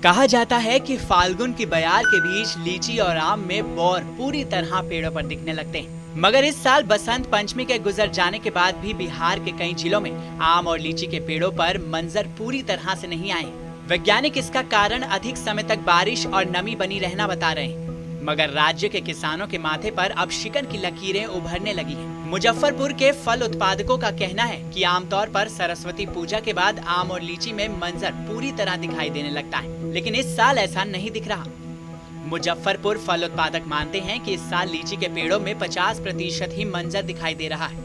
कहा जाता है कि फाल्गुन की बयार के बीच लीची और आम में बौर पूरी तरह पेड़ों पर दिखने लगते हैं। मगर इस साल बसंत पंचमी के गुजर जाने के बाद भी बिहार के कई जिलों में आम और लीची के पेड़ों पर मंजर पूरी तरह से नहीं आए। वैज्ञानिक इसका कारण अधिक समय तक बारिश और नमी बनी रहना बता रहे हैं। मगर राज्य के किसानों के माथे पर अब शिकन की लकीरें उभरने लगी हैं। मुजफ्फरपुर के फल उत्पादकों का कहना है कि आमतौर पर सरस्वती पूजा के बाद आम और लीची में मंजर पूरी तरह दिखाई देने लगता है, लेकिन इस साल ऐसा नहीं दिख रहा। मुजफ्फरपुर फल उत्पादक मानते हैं कि इस साल लीची के पेड़ों में 50% ही मंजर दिखाई दे रहा है।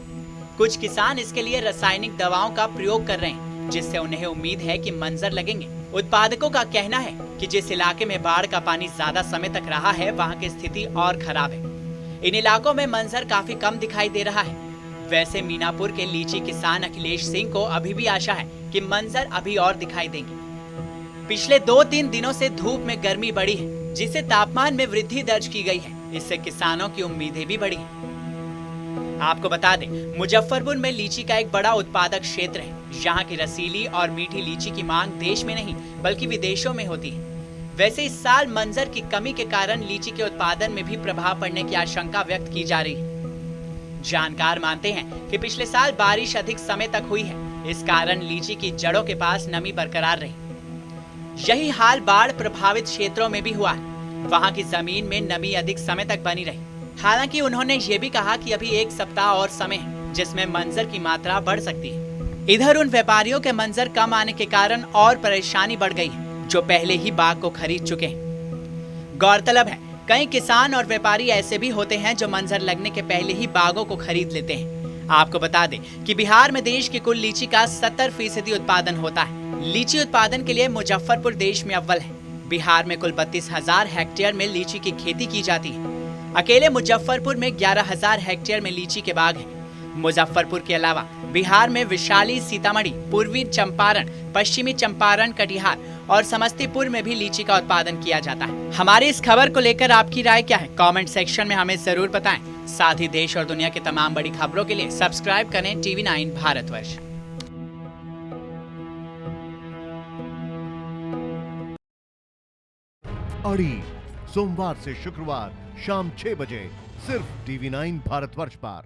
कुछ किसान इसके लिए रासायनिक दवाओं का प्रयोग कर रहे हैं, जिससे उन्हें उम्मीद है कि मंजर लगेंगे। उत्पादकों का कहना है कि जिस इलाके में बाढ़ का पानी ज्यादा समय तक रहा है, वहाँ की स्थिति और खराब है। इन इलाकों में मंजर काफी कम दिखाई दे रहा है। वैसे मीनापुर के लीची किसान अखिलेश सिंह को अभी भी आशा है कि मंजर अभी और दिखाई देंगे। पिछले 2-3 दिनों से धूप में गर्मी बढ़ी है, जिससे तापमान में वृद्धि दर्ज की गई है। इससे किसानों की उम्मीदें भी बढ़ी हैं। आपको बता दें, मुजफ्फरपुर में लीची का एक बड़ा उत्पादक क्षेत्र है। यहाँ की रसीली और मीठी लीची की मांग देश में नहीं बल्कि विदेशों में होती है। वैसे इस साल मंजर की कमी के कारण लीची के उत्पादन में भी प्रभाव पड़ने की आशंका व्यक्त की जा रही है। जानकार मानते हैं कि पिछले साल बारिश अधिक समय तक हुई है, इस कारण लीची की जड़ों के पास नमी बरकरार रही। यही हाल बाढ़ प्रभावित क्षेत्रों में भी हुआ है। वहाँ की जमीन में नमी अधिक समय तक बनी रही। हालांकि उन्होंने ये भी कहा कि अभी एक सप्ताह और समय है, जिसमें मंजर की मात्रा बढ़ सकती है। इधर उन व्यापारियों के मंजर कम आने के कारण और परेशानी बढ़ गई है, जो पहले ही बाग को खरीद चुके हैं। गौरतलब है, कई किसान और व्यापारी ऐसे भी होते हैं जो मंजर लगने के पहले ही बागों को खरीद लेते हैं। आपको बता दें कि बिहार में देश की कुल लीची का 70% उत्पादन होता है। लीची उत्पादन के लिए मुजफ्फरपुर देश में अव्वल है। बिहार में कुल 32,000 हेक्टेयर में लीची की खेती की जाती है। अकेले मुजफ्फरपुर में 11,000 हेक्टेयर में लीची के बाग हैं। मुजफ्फरपुर के अलावा बिहार में वैशाली, सीतामढ़ी, पूर्वी चंपारण, पश्चिमी चंपारण, कटिहार और समस्तीपुर में भी लीची का उत्पादन किया जाता है। हमारी इस खबर को लेकर आपकी राय क्या है? कमेंट सेक्शन में हमें जरूर बताएं। साथ ही देश और दुनिया की तमाम बड़ी खबरों के लिए सब्सक्राइब करें TV9 भारतवर्ष। अड़ी सोमवार से शुक्रवार शाम 6 बजे सिर्फ TV9 भारतवर्ष पर।